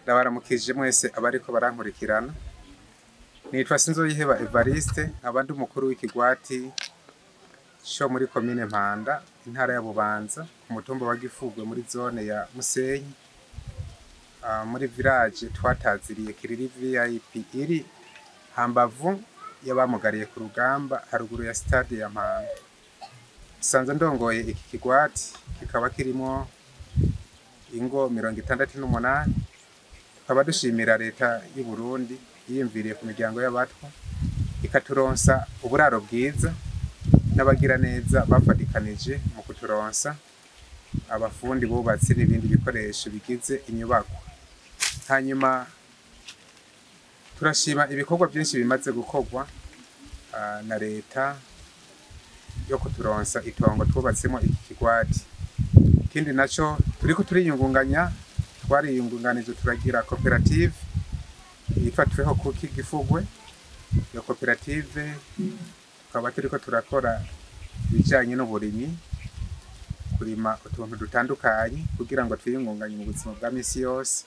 Ndabaramukije mwese abariko barankurikirana. Nitwa Sinzoyiheba Evariste, abandi umukuru w'ikigwati co muri komine Mpanda, intara ya Bubanza, ku mutumba wa Gifugwe muri zone ya Musenyi, muri village twataziriye Kiriri VIP iri hambavu y'abamugariye ku rugamba haruguru ya stade ya Mpanda. Sanze ndongoye iki kigwati kikaba kirimo ingo 68. Tukaba dushimira leta y'u Burundi yiyumviriye ku miryango y'abatwa ikaturonsa uburaro bwiza n'abagira neza bafadikanije mu kuturonsa abafundi bubatse n'ibindi bikoresho bigize inyubako. Hanyuma turashima ibikorwa byinshi bimaze gukorwa na leta yo kuturonsa itongo twubatsemo iki kigwati. Ikindi naco turiko turiyungunganya, twariyungunganije turagira koperative yifatweho kuki Gifugwe. Iyo koperative tukaba turiko turakora ibijanye n'uburimyi, kurima utuntu dutandukanye kugira ngo twiyungunganye mu buzima bwa misi yose.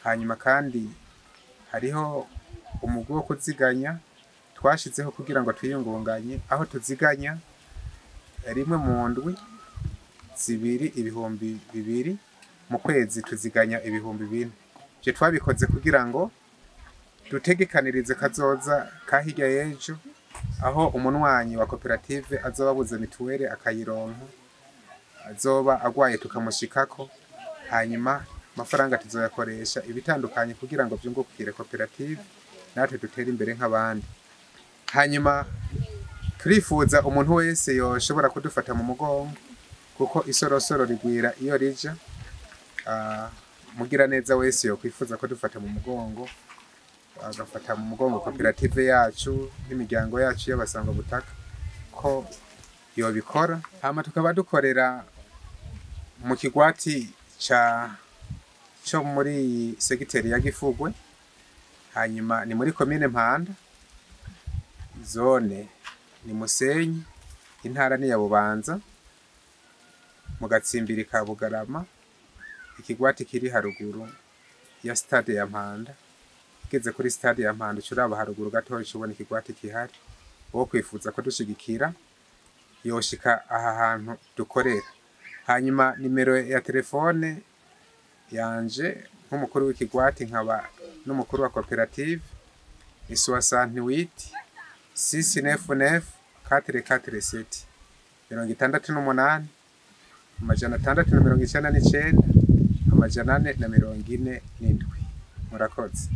Hanyuma kandi hariho umugwi wo kuziganya twashizeho kugira ngo twiyungunganye, aho tuziganya rimwe mu ndwi zibiri ibihumbi 2, mu kwezi tuziganya ibihumbi 4. Je twabikoze kugira ngo dutegekanirize kazoza kahirya y'ejo, aho umunwanyi wa koperative azoba abuze mituweli akayironka, azoba agwaye tukamushikako, hanyuma amafaranga tuzoyakoresha ibitandukanye kugira ngo vyungukire koperative natwe dutere imbere nk'abandi. Hanyuma turifuza umuntu wese yoshobora kudufata mu mugongo, kuko isorosoro rigwira iyo rija. Mugira neza wese yo kwifuza ko dufata mu mugongo, agafata mu mugongo koperative yacu n'imiryango yacu y'abasangwa butaka ko yobikora. Hama tukaba dukorera mu kigwati co muri segiteri ya Gifugwe, hanyuma ni muri komine Mpanda, zone ni Musenyi, intara ni ya Bubanza, mu gatsimbiri ka Bugarama. Ikigwati kiri haruguru ya stade ya Mpanda. Igeze kuri stade ya Mpanda curaba haruguru gatoya ubona ikigwati kihari. Wo kwifuza ko dushigikira yoshika aha hantu dukorera. Hanyuma nimero ya telefone yanje nk'umukuru w'ikigwati nkaba n'umukuru wa koperative ni 68 699 447 68 699 447. Murakoze.